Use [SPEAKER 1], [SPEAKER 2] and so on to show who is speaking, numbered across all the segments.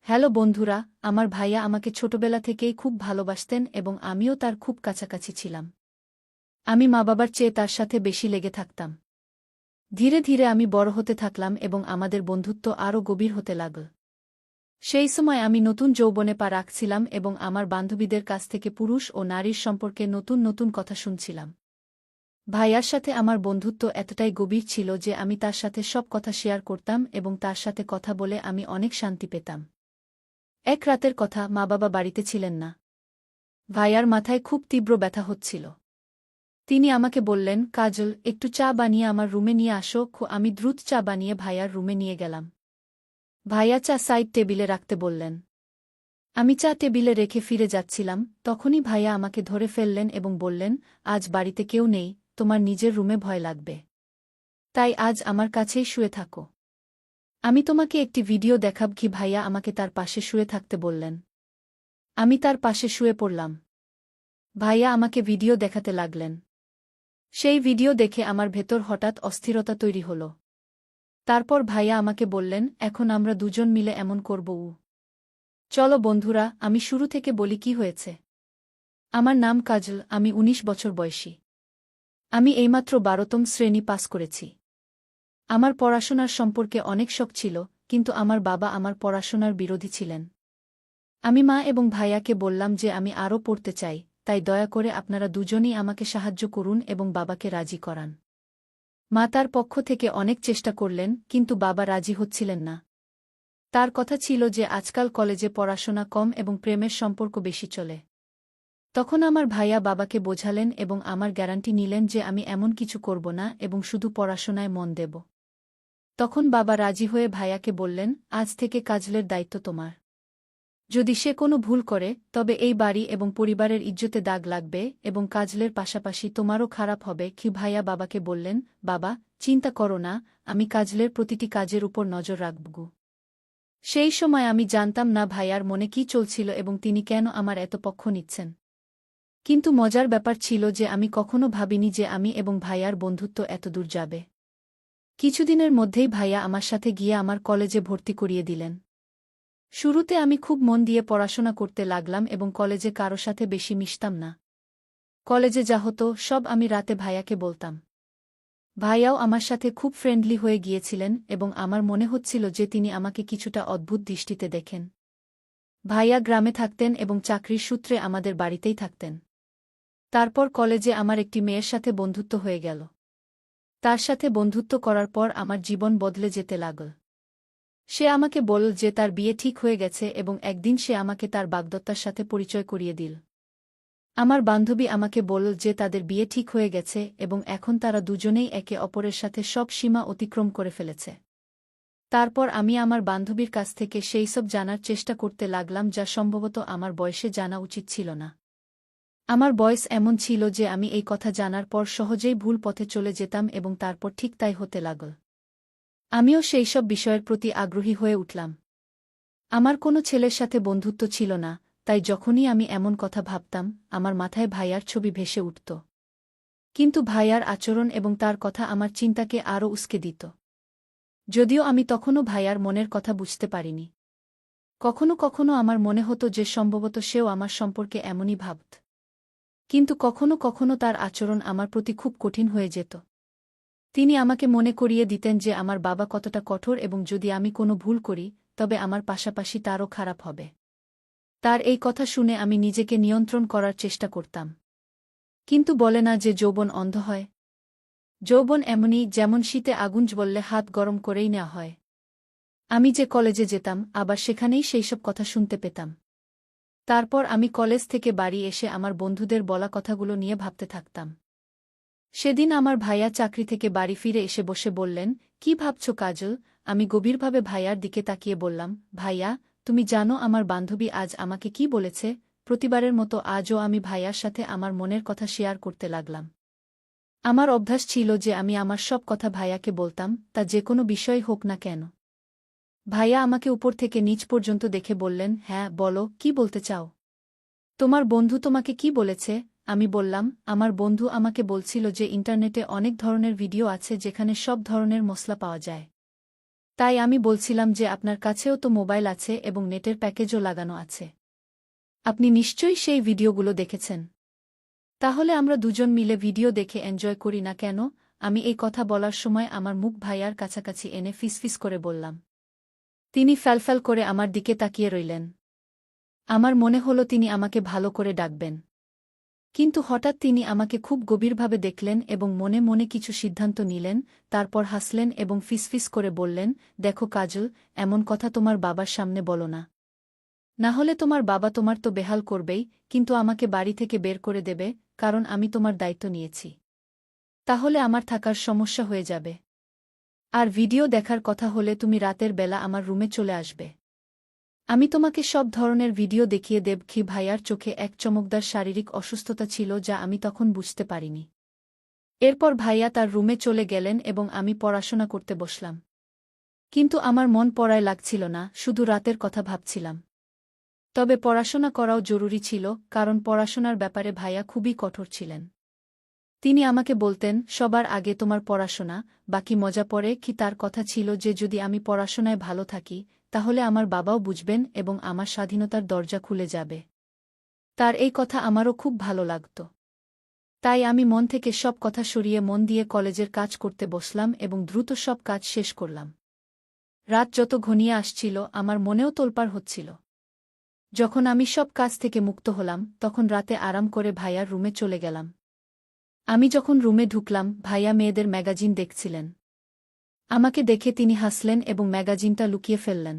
[SPEAKER 1] Hello বন্ধুরা, আমার ভাইয়া আমাকে ছোটবেলা থেকেই খুব ভালোবাসতেন এবং আমিও তার খুব কাছাকাছি ছিলাম। আমি মা-বাবার চেয়ে তার সাথে বেশি লেগে থাকতাম। ধীরে ধীরে আমি বড় হতে থাকলাম এবং আমাদের বন্ধুত্ব আরও গভীর হতে লাগল। সেই সময় আমি নতুন যৌবনে পা রাখছিলাম এবং আমার বান্ধবীদের কাছ থেকে পুরুষ ও নারীর সম্পর্কে নতুন নতুন কথা শুনছিলাম। ভাইয়ার সাথে আমার বন্ধুত্ব এতটাই গভীর ছিল যে আমি তার সাথে সব কথা শেয়ার করতাম এবং তার সাথে কথা বলে আমি অনেক শান্তি পেতাম। এক রাতের কথা, মা-বাবা বাড়িতে ছিলেন না। ভাইয়ার মাথায় খুব তীব্র ব্যথা হচ্ছিল। তিনি আমাকে বললেন, কাজল, একটু চা বানিয়ে আমার রুমে নিয়ে আসো। আমি দ্রুত চা বানিয়ে ভাইয়ার রুমে নিয়ে গেলাম। ভাইয়া চা সাইড টেবিলে রাখতে বললেন। আমি চা টেবিলে রেখে ফিরে যাচ্ছিলাম, তখনই ভাইয়া আমাকে ধরে ফেললেন এবং বললেন, আজ বাড়িতে কেউ নেই, তোমার নিজের রুমে ভয় লাগবে। তাই আজ আমার কাছেই শুয়ে থাকো। আমি তোমাকে একটি ভিডিও দেখাব। ভাইয়া আমাকে তার পাশে শুয়ে থাকতে বললেন। আমি তার পাশে শুয়ে পড়লাম। ভাইয়া আমাকে ভিডিও দেখাতে লাগলেন। সেই ভিডিও দেখে আমার ভেতর হঠাৎ অস্থিরতা তৈরি হল। তারপর ভাইয়া আমাকে বললেন, এখন আমরা দুজন মিলে এমন করব। চলো বন্ধুরা, আমি শুরু থেকে বলি কি হয়েছে। আমার নাম কাজল, আমি ১৯ বছর বয়সী। আমি এইমাত্র ১২তম শ্রেণী পাস করেছি। আমার পড়াশোনার সম্পর্কে অনেক শখ ছিল, কিন্তু আমার বাবা আমার পড়াশোনার বিরোধী ছিলেন। আমি মা এবং ভাইয়াকে বললাম যে আমি আরও পড়তে চাই, তাই দয়া করে আপনারা দুজনই আমাকে সাহায্য করুন এবং বাবাকে রাজি করান। মা তার পক্ষ থেকে অনেক চেষ্টা করলেন, কিন্তু বাবা রাজি হচ্ছিলেন না। তার কথা ছিল যে আজকাল কলেজে পড়াশোনা কম এবং প্রেমের সম্পর্ক বেশি চলে। তখন আমার ভাইয়া বাবাকে বোঝালেন এবং আমার গ্যারান্টি নিলেন যে আমি এমন কিছু করব না এবং শুধু পড়াশোনায় মন দেব। তখন বাবা রাজি হয়ে ভাইয়াকে বললেন, আজ থেকে কাজলের দায়িত্ব তোমার। যদি সে কোনো ভুল করে, তবে এই বাড়ি এবং পরিবারের ইজ্জতে দাগ লাগবে এবং কাজলের পাশাপাশি তোমারও খারাপ হবে। ভাইয়া বাবাকে বললেন, বাবা, চিন্তা করো না, আমি কাজলের প্রতিটি কাজের উপর নজর রাখব। সেই সময় আমি জানতাম না ভাইয়ার মনে কি চলছিল এবং তিনি কেন আমার এত পক্ষ নিচ্ছেন। কিন্তু মজার ব্যাপার ছিল যে আমি কখনো ভাবিনি যে আমি এবং ভাইয়ার বন্ধুত্ব এতদূর যাবে। কিছুদিনের মধ্যেই ভাইয়া আমার সাথে গিয়ে আমার কলেজে ভর্তি করিয়ে দিলেন। শুরুতে আমি খুব মন দিয়ে পড়াশোনা করতে লাগলাম এবং কলেজে কারো সাথে বেশি মিশতাম না। কলেজে যা হতো সব আমি রাতে ভাইয়াকে বলতাম। ভাইয়াও আমার সাথে খুব ফ্রেন্ডলি হয়ে গিয়েছিলেন এবং আমার মনে হচ্ছিল যে তিনি আমাকে কিছুটা অদ্ভুত দৃষ্টিতে দেখেন। ভাইয়া গ্রামে থাকতেন এবং চাকরির সূত্রে আমাদের বাড়িতেই থাকতেন। তারপর কলেজে আমার একটি মেয়ের সাথে বন্ধুত্ব হয়ে গেল। তার সাথে বন্ধুত্ব করার পর আমার জীবন বদলে যেতে লাগল। সে আমাকে বলল যে তার বিয়ে ঠিক হয়ে গেছে এবং একদিন সে আমাকে তার বাগদত্তার সাথে পরিচয় করিয়ে দিল। আমার বান্ধবী আমাকে বলল যে তাদের বিয়ে ঠিক হয়ে গেছে এবং এখন তারা দুজনেই একে অপরের সাথে সব সীমা অতিক্রম করে ফেলেছে। তারপর আমি আমার বান্ধবীর কাছ থেকে সেই সব জানার চেষ্টা করতে লাগলাম যা সম্ভবত আমার বয়সে জানা উচিত ছিল না। আমার বয়স এমন ছিল যে আমি এই কথা জানার পর সহজেই ভুল পথে চলে যেতাম এবং তারপর ঠিক তাই হতে লাগল। আমিও সেই সব বিষয়ের প্রতি আগ্রহী হয়ে উঠলাম। আমার কোনো ছেলের সাথে বন্ধুত্ব ছিল না, তাই যখনই আমি এমন কথা ভাবতাম, আমার মাথায় ভাইয়ার ছবি ভেসে উঠত। কিন্তু ভাইয়ার আচরণ এবং তার কথা আমার চিন্তাকে আরও উস্কে দিত। যদিও আমি তখনও ভাইয়ার মনের কথা বুঝতে পারিনি। কখনো কখনো আমার মনে হতো যে সম্ভবত সেও আমার সম্পর্কে এমনই ভাবত। কিন্তু কখনো কখনো তার আচরণ আমার প্রতি খুব কঠিন হয়ে যেত। তিনি আমাকে মনে করিয়ে দিতেন যে আমার বাবা কতটা কঠোর এবং যদি আমি কোনো ভুল করি, তবে আমার পাশাপাশি তারও খারাপ হবে। তার এই কথা শুনে আমি নিজেকে নিয়ন্ত্রণ করার চেষ্টা করতাম। কিন্তু বলে না যে যৌবন অন্ধ হয়। যৌবন এমনই, যেমন শীতে আগুন জ্বললে হাত গরম করেই নেওয়া হয়। আমি যে কলেজে যেতাম, আবার সেখানেই সেইসব কথা শুনতে পেতাম। তারপর আমি কলেজ থেকে বাড়ি এসে আমার বন্ধুদের বলা কথাগুলো নিয়ে ভাবতে থাকতাম। সেদিন আমার ভাইয়া চাকরি থেকে বাড়ি ফিরে এসে বসে বললেন, কি ভাবছ কাজল? আমি গভীরভাবে ভাইয়ার দিকে তাকিয়ে বললাম, ভাইয়া, তুমি জানো আমার বান্ধবী আজ আমাকে কি বলেছে? প্রতিবারের মতো আজও আমি ভাইয়ার সাথে আমার মনের কথা শেয়ার করতে লাগলাম। আমার অভ্যাস ছিল যে আমি আমার সব কথা ভাইয়াকে বলতাম, তা যে কোনো বিষয় হোক না কেন। ভাইয়া আমাকে উপর থেকে নিচ পর্যন্ত দেখে বললেন, হ্যাঁ বলো, কি বলতে চাও? তোমার বন্ধু তোমাকে কি বলেছে? আমি বললাম, আমার বন্ধু আমাকে বলছিল যে ইন্টারনেটে অনেক ধরনের ভিডিও আছে যেখানে সব ধরনের মশলা পাওয়া যায়। তাই আমি বলছিলাম যে আপনার কাছেও তো মোবাইল আছে এবং নেটের প্যাকেজও লাগানো আছে। আপনি নিশ্চয়ই সেই ভিডিওগুলো দেখেছেন। তাহলে আমরা দুজন মিলে ভিডিও দেখে এনজয় করি না কেন? আমি এই কথা বলার সময় আমার মুখ ভাইয়ার কাছাকাছি এনে ফিসফিস করে বললাম। তিনি ফ্যালফ্যাল করে আমার দিকে তাকিয়ে রইলেন। আমার মনে হলো তিনি আমাকে ভালো করে ডাকবেন। কিন্তু হঠাৎ তিনি আমাকে খুব গভীরভাবে দেখলেন এবং মনে মনে কিছু সিদ্ধান্ত নিলেন, তারপর হাসলেন এবং ফিসফিস করে বললেন, দেখো কাজল, এমন কথা তোমার বাবার সামনে বলো না। না হলে তোমার বাবা তোমার তো বেহাল করবেই, কিন্তু আমাকে বাড়ি থেকে বের করে দেবে, কারণ আমি তোমার দায়িত্ব নিয়েছি। তাহলে আমার থাকার সমস্যা হয়ে যাবে। আর ভিডিও দেখার কথা হলে তুমি রাতের বেলা আমার রুমে চলে আসবে। আমি তোমাকে সব ধরনের ভিডিও দেখিয়ে দেব। ভাইয়ার চোখে এক চমকদার শারীরিক অসুস্থতা ছিল যা আমি তখন বুঝতে পারিনি। এরপর ভাইয়া তার রুমে চলে গেলেন এবং আমি পড়াশোনা করতে বসলাম। কিন্তু আমার মন পড়ায় লাগছিল না, শুধু রাতের কথা ভাবছিলাম। তবে পড়াশোনা করাও জরুরি ছিল, কারণ পড়াশোনার ব্যাপারে ভাইয়া খুবই কঠোর ছিলেন। তিনি আমাকে বলতেন, সবার আগে তোমার পড়াশোনা, বাকি মজা পড়ে। তার কথা ছিল যে যদি আমি পড়াশোনায় ভালো থাকি, তাহলে আমার বাবাও বুঝবেন এবং আমার স্বাধীনতার দরজা খুলে যাবে। তার এই কথা আমারও খুব ভালো লাগত। তাই আমি মন থেকে সব কথা সরিয়ে মন দিয়ে কলেজের কাজ করতে বসলাম এবং দ্রুত সব কাজ শেষ করলাম। রাত যত ঘনিয়ে আসছিল আমার মনেও তোলপাড় হচ্ছিল। যখন আমি সব কাজ থেকে মুক্ত হলাম, তখন রাতে আরাম করে ভাইয়ার রুমে চলে গেলাম। আমি যখন রুমে ঢুকলাম, ভাইয়া মেয়েদের ম্যাগাজিন দেখছিলেন। আমাকে দেখে তিনি হাসলেন এবং ম্যাগাজিনটা লুকিয়ে ফেললেন।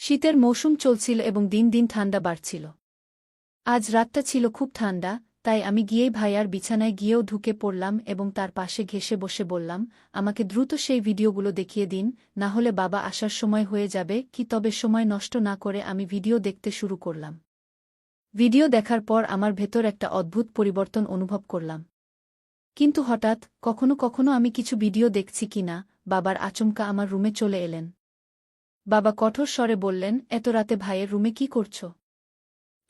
[SPEAKER 1] শীতের মৌসুম চলছিল এবং দিন দিন ঠান্ডা বাড়ছিল। আজ রাতটা ছিল খুব ঠান্ডা, তাই আমি গিয়েই ভাইয়ার বিছানায় গিয়েও ঢুকে পড়লাম এবং তার পাশে ঘেঁষে বসে বললাম, আমাকে দ্রুত সেই ভিডিওগুলো দেখিয়ে দিন, না হলে বাবা আসার সময় হয়ে যাবে। তবে সময় নষ্ট না করে আমি ভিডিও দেখতে শুরু করলাম। ভিডিও দেখার পর আমার ভেতর একটা অদ্ভুত পরিবর্তন অনুভব করলাম। কিন্তু হঠাৎ, কখনো কখনো আমি কিছু ভিডিও দেখছি কিনা, বাবার আচমকা আমার রুমে চলে এলেন। বাবা কঠোর স্বরে বললেন, এত রাতে ভাইয়ের রুমে কি করছ?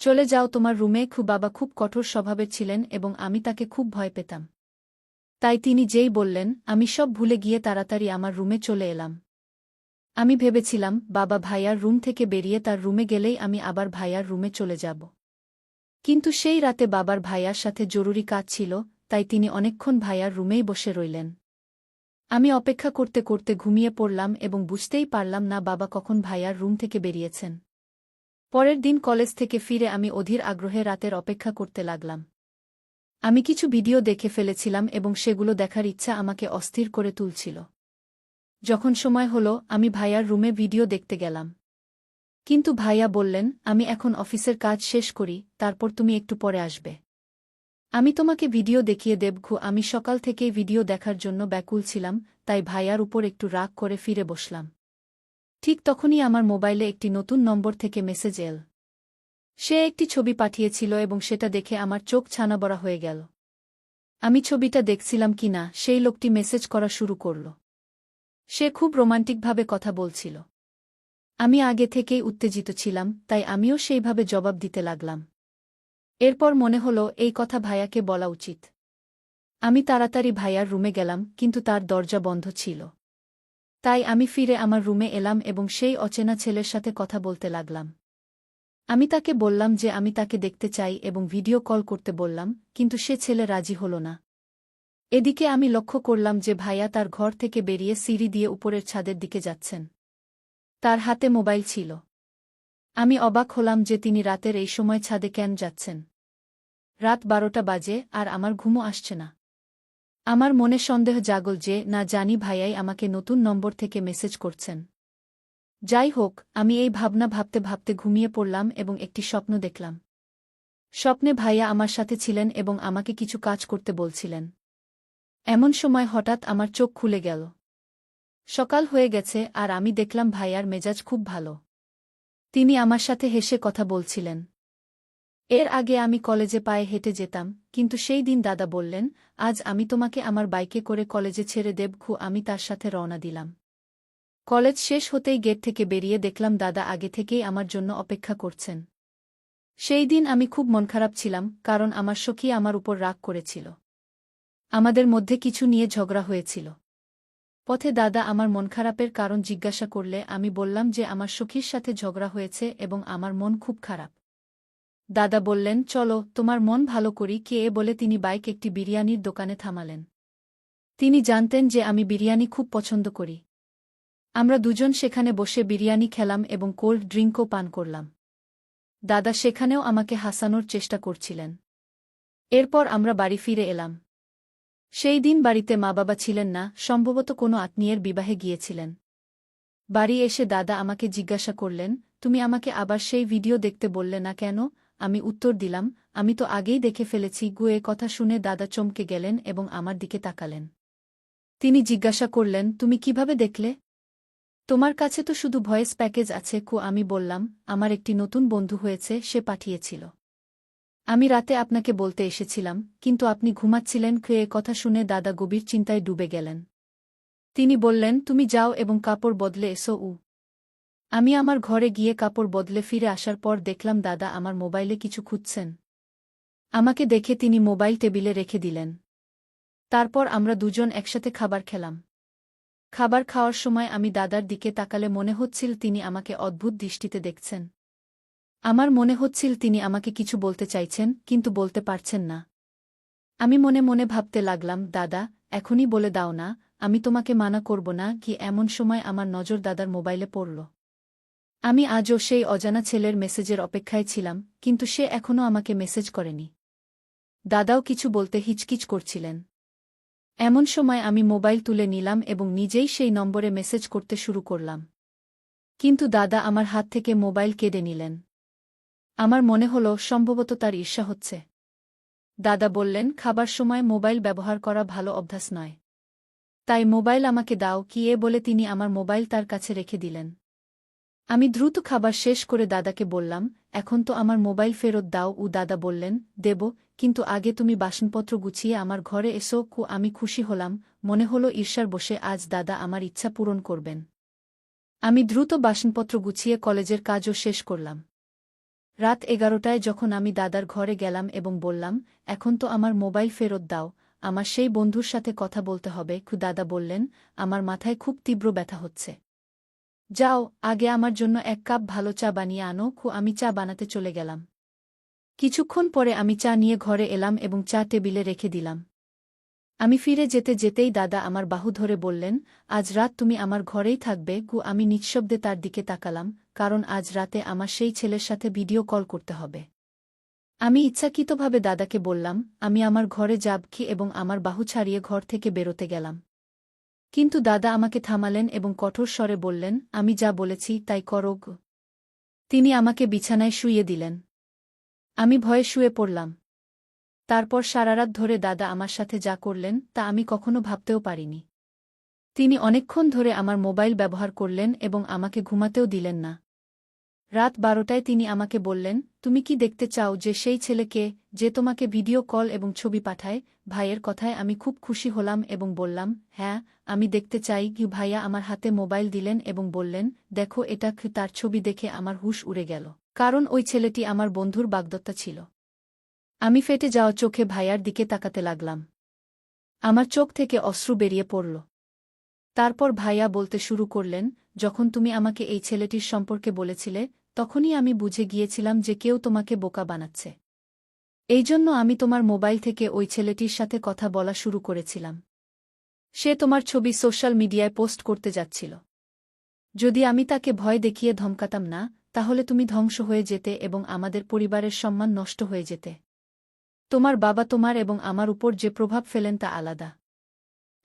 [SPEAKER 1] চলে যাও তোমার রুমে। বাবা খুব কঠোর স্বভাবের ছিলেন এবং আমি তাকে খুব ভয় পেতাম। তাই তিনি যেই বললেন, আমি সব ভুলে গিয়ে তাড়াতাড়ি আমার রুমে চলে এলাম। আমি ভেবেছিলাম, বাবা ভাইয়ার রুম থেকে বেরিয়ে তার রুমে গেলেই আমি আবার ভাইয়ার রুমে চলে যাব। কিন্তু সেই রাতে বাবার ভাইয়ার সাথে জরুরি কাজ ছিল, তাই তিনি অনেকক্ষণ ভাইয়ার রুমেই বসে রইলেন। আমি অপেক্ষা করতে করতে ঘুমিয়ে পড়লাম এবং বুঝতেই পারলাম না বাবা কখন ভাইয়ার রুম থেকে বেরিয়েছেন। পরের দিন কলেজ থেকে ফিরে আমি অধীর আগ্রহে রাতের অপেক্ষা করতে লাগলাম। আমি কিছু ভিডিও দেখে ফেলেছিলাম এবং সেগুলো দেখার ইচ্ছা আমাকে অস্থির করে তুলছিল। যখন সময় হলো, আমি ভাইয়ার রুমে ভিডিও দেখতে গেলাম। কিন্তু ভাইয়া বললেন, আমি এখন অফিসের কাজ শেষ করি, তারপর তুমি একটু পরে আসবে। আমি তোমাকে ভিডিও দেখিয়ে দেব। আমি সকাল থেকেই ভিডিও দেখার জন্য ব্যাকুল ছিলাম, তাই ভাইয়ার উপর একটু রাগ করে ফিরে বসলাম। ঠিক তখনই আমার মোবাইলে একটি নতুন নম্বর থেকে মেসেজ এল। সে একটি ছবি পাঠিয়েছিল এবং সেটা দেখে আমার চোখ ছানাবড়া হয়ে গেল। আমি ছবিটা দেখছিলাম কিনা, সেই লোকটি মেসেজ করা শুরু করল। সে খুব রোমান্টিকভাবে কথা বলছিল। আমি আগে থেকেই উত্তেজিত ছিলাম, তাই আমিও সেইভাবে জবাব দিতে লাগলাম। এরপর মনে হলো এই কথা ভাইয়াকে বলা উচিত। আমি তাড়াতাড়ি ভাইয়ার রুমে গেলাম, কিন্তু তার দরজা বন্ধ ছিল। তাই আমি ফিরে আমার রুমে এলাম এবং সেই অচেনা ছেলের সাথে কথা বলতে লাগলাম। আমি তাকে বললাম যে আমি তাকে দেখতে চাই এবং ভিডিও কল করতে বললাম, কিন্তু সে ছেলে রাজি হল না। এদিকে আমি লক্ষ্য করলাম যে ভাইয়া তার ঘর থেকে বেরিয়ে সিঁড়ি দিয়ে উপরের ছাদের দিকে যাচ্ছেন। তার হাতে মোবাইল ছিল। আমি অবাক হলাম যে তিনি রাতের এই সময় ছাদে কেন যাচ্ছেন। রাত 12টা বাজে আর আমার ঘুমও আসছে না। আমার মনে সন্দেহ জাগল যে না জানি ভাইয়াই আমাকে নতুন নম্বর থেকে মেসেজ করছেন। যাই হোক, আমি এই ভাবনা ভাবতে ভাবতে ঘুমিয়ে পড়লাম এবং একটি স্বপ্ন দেখলাম। স্বপ্নে ভাইয়া আমার সাথে ছিলেন এবং আমাকে কিছু কাজ করতে বলছিলেন। এমন সময় হঠাৎ আমার চোখ খুলে গেল। সকাল হয়ে গেছে আর আমি দেখলাম ভাইয়ার মেজাজ খুব ভালো। তিনি আমার সাথে হেসে কথা বলছিলেন। এর আগে আমি কলেজে পায়ে হেঁটে যেতাম, কিন্তু সেই দিন দাদা বললেন, আজ আমি তোমাকে আমার বাইকে করে কলেজে ছেড়ে দেব। আমি তার সাথে রওনা দিলাম। কলেজ শেষ হতেই গেট থেকে বেরিয়ে দেখলাম দাদা আগে থেকেই আমার জন্য অপেক্ষা করছেন। সেই দিন আমি খুব মনখারাপ ছিলাম, কারণ আমার সখী আমার উপর রাগ করেছিল। আমাদের মধ্যে কিছু নিয়ে ঝগড়া হয়েছিল। পথে দাদা আমার মন খারাপের কারণ জিজ্ঞাসা করলে আমি বললাম যে আমার সখীর সাথে ঝগড়া হয়েছে এবং আমার মন খুব খারাপ। দাদা বললেন, চলো তোমার মন ভালো করি কে বলে তিনি বাইক একটি বিরিয়ানির দোকানে থামালেন। তিনি জানতেন যে আমি বিরিয়ানি খুব পছন্দ করি। আমরা দুজন সেখানে বসে বিরিয়ানি খেলাম এবং কোল্ড ড্রিঙ্কও পান করলাম। দাদা সেখানেও আমাকে হাসানোর চেষ্টা করছিলেন। এরপর আমরা বাড়ি ফিরে এলাম। সেই দিন বাড়িতে মা বাবা ছিলেন না, সম্ভবত কোনো আত্মীয়ের বিবাহে গিয়েছিলেন। বাড়ি এসে দাদা আমাকে জিজ্ঞাসা করলেন, তুমি আমাকে আবার সেই ভিডিও দেখতে বললে না কেন? আমি উত্তর দিলাম, আমি তো আগেই দেখে ফেলেছি। এ কথা শুনে দাদা চমকে গেলেন এবং আমার দিকে তাকালেন। তিনি জিজ্ঞাসা করলেন, তুমি কিভাবে দেখলে? তোমার কাছে তো শুধু ভয়েস প্যাকেজ আছে। আমি বললাম, আমার একটি নতুন বন্ধু হয়েছে, সে পাঠিয়েছিল। আমি রাতে আপনাকে বলতে এসেছিলাম, কিন্তু আপনি ঘুমাচ্ছিলেন। এ কথা শুনে দাদা গভীর চিন্তায় ডুবে গেলেন। তিনি বললেন, তুমি যাও এবং কাপড় বদলে এসো। আমি আমার ঘরে গিয়ে কাপড় বদলে ফিরে আসার পর দেখলাম দাদা আমার মোবাইলে কিছু খুঁজছেন। আমাকে দেখে তিনি মোবাইল টেবিলে রেখে দিলেন। তারপর আমরা দুজন একসাথে খাবার খেলাম। খাবার খাওয়ার সময় আমি দাদার দিকে তাকালে মনে হচ্ছিল তিনি আমাকে অদ্ভুত দৃষ্টিতে দেখছেন। আমার মনে হচ্ছিল তিনি আমাকে কিছু বলতে চাইছেন, কিন্তু বলতে পারছেন না। আমি মনে মনে ভাবতে লাগলাম, দাদা, এখনই বলে দাও না, আমি তোমাকে মানা করব না। এমন সময় আমার নজর দাদার মোবাইলে পড়ল। আমি আজও সেই অজানা ছেলের মেসেজের অপেক্ষায় ছিলাম, কিন্তু সে এখনও আমাকে মেসেজ করেনি। দাদাও কিছু বলতে হিচকিচ করছিলেন। এমন সময় আমি মোবাইল তুলে নিলাম এবং নিজেই সেই নম্বরে মেসেজ করতে শুরু করলাম। কিন্তু দাদা আমার হাত থেকে মোবাইল কেড়ে নিলেন। আমার মনে হল সম্ভবত তার ঈর্ষা হচ্ছে। দাদা বললেন, খাবার সময় মোবাইল ব্যবহার করা ভালো অভ্যাস নয়। তাই মোবাইল আমাকে দাও। বলে তিনি আমার মোবাইল তার কাছে রেখে দিলেন। আমি দ্রুত খাবার শেষ করে দাদাকে বললাম, এখন তো আমার মোবাইল ফেরত দাও। দাদা বললেন, দেব, কিন্তু আগে তুমি বাসনপত্র গুছিয়ে আমার ঘরে এসো। আমি খুশি হলাম, মনে হলো ঈর্ষার বসে আজ দাদা আমার ইচ্ছা পূরণ করবেন। আমি দ্রুত বাসনপত্র গুছিয়ে কলেজের কাজও শেষ করলাম। রাত 11টায় যখন আমি দাদার ঘরে গেলাম এবং বললাম, এখন তো আমার মোবাইল ফেরত দাও, আমার সেই বন্ধুর সাথে কথা বলতে হবে। দাদা বললেন, আমার মাথায় খুব তীব্র ব্যথা হচ্ছে। যাও, আগে আমার জন্য এক কাপ ভালো চা বানিয়ে আনো। আমি চা বানাতে চলে গেলাম। কিছুক্ষণ পরে আমি চা নিয়ে ঘরে এলাম এবং চা টেবিলে রেখে দিলাম। আমি ফিরে যেতে যেতেই দাদা আমার বাহু ধরে বললেন, আজ রাত তুমি আমার ঘরেই থাকবে। আমি নিঃশব্দে তার দিকে তাকালাম, কারণ আজ রাতে আমার সেই ছেলের সাথে ভিডিও কল করতে হবে। আমি ইচ্ছাকৃতভাবে দাদাকে বললাম, আমি আমার ঘরে যাব এবং আমার বাহু ছাড়িয়ে ঘর থেকে বেরোতে গেলাম। কিন্তু দাদা আমাকে থামালেন এবং কঠোর স্বরে বললেন, আমি যা বলেছি তাই করো। তিনি আমাকে বিছানায় শুইয়ে দিলেন। আমি ভয়ে শুয়ে পড়লাম। তারপর সারারাত ধরে দাদা আমার সাথে যা করলেন তা আমি কখনো ভাবতেও পারিনি। তিনি অনেকক্ষণ ধরে আমার মোবাইল ব্যবহার করলেন এবং আমাকে ঘুমাতেও দিলেন না। রাত 12টায় তিনি আমাকে বললেন, তুমি কি দেখতে চাও যে সেই ছেলেকে, যে তোমাকে ভিডিও কল এবং ছবি পাঠায়? ভাইয়ের কথায় আমি খুব খুশি হলাম এবং বললাম, হ্যাঁ, আমি দেখতে চাই। ভাইয়া আমার হাতে মোবাইল দিলেন এবং বললেন, দেখো এটা। তার ছবি দেখে আমার হুঁশ উড়ে গেল, কারণ ওই ছেলেটি আমার বন্ধুর বাগদত্তা ছিল। আমি ফেটে যাওয়া চোখে ভাইয়ার দিকে তাকাতে লাগলাম। আমার চোখ থেকে অশ্রু বেরিয়ে পড়ল। তারপর ভাইয়া বলতে শুরু করলেন, যখন তুমি আমাকে এই ছেলেটির সম্পর্কে বলেছিলে, তখনই আমি বুঝে গিয়েছিলাম যে কেউ তোমাকে বোকা বানাচ্ছে। এই জন্য আমি তোমার মোবাইল থেকে ওই ছেলেটির সাথে কথা বলা শুরু করেছিলাম। সে তোমার ছবি সোশ্যাল মিডিয়ায় পোস্ট করতে যাচ্ছিল। যদি আমি তাকে ভয় দেখিয়ে ধমকাতাম না, তাহলে তুমি ধ্বংস হয়ে যেতে এবং আমাদের পরিবারের সম্মান নষ্ট হয়ে যেতে। তোমার বাবা তোমার এবং আমার উপর যে প্রভাব ফেলেন তা আলাদা।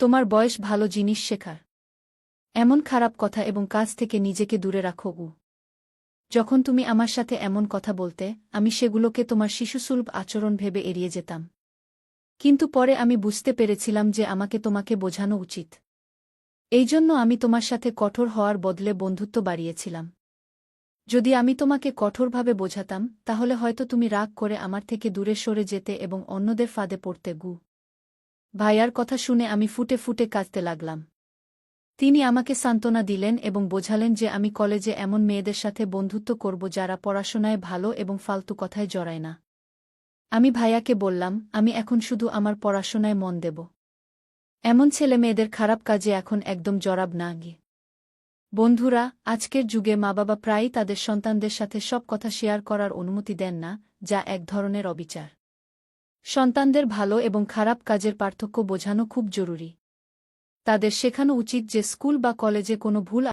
[SPEAKER 1] তোমার বয়স ভালো জিনিস শেখার। এমন খারাপ কথা এবং কাজ থেকে নিজেকে দূরে রাখো। যখন তুমি আমার সাথে এমন কথা বলতে, আমি সেগুলোকে তোমার শিশুসুলভ আচরণ ভেবে এড়িয়ে যেতাম। কিন্তু পরে আমি বুঝতে পেরেছিলাম যে আমাকে তোমাকে বোঝানো উচিত। এই জন্য আমি তোমার সাথে কঠোর হওয়ার বদলে বন্ধুত্ব বাড়িয়েছিলাম। যদি আমি তোমাকে কঠোরভাবে বোঝাতাম, তাহলে হয়তো তুমি রাগ করে আমার থেকে দূরে সরে যেতে এবং অন্যদের ফাঁদে পড়তে। ভাইয়ার কথা শুনে আমি ফুটে ফুটে কাঁদতে লাগলাম। তিনি আমাকে সান্ত্বনা দিলেন এবং বোঝালেন যে আমি কলেজে এমন মেয়েদের সাথে বন্ধুত্ব করব যারা পড়াশোনায় ভালো এবং ফালতু কথায় জড়ায় না। আমি ভাইয়াকে বললাম, আমি এখন শুধু আমার পড়াশোনায় মন দেব। এমন ছেলে মেয়েদের খারাপ কাজে এখন একদম জড়াব না গিয়ে। বন্ধুরা, আজকের যুগে মা বাবা প্রায়ই তাদের সন্তানদের সাথে সব কথা শেয়ার করার অনুমতি দেন না, যা এক ধরনের অবিচার। সন্তানদের ভালো এবং খারাপ কাজের পার্থক্য বোঝানো খুব জরুরি। তাদের শেখানো উচিত যে স্কুল বা কলেজে কোনো ভুল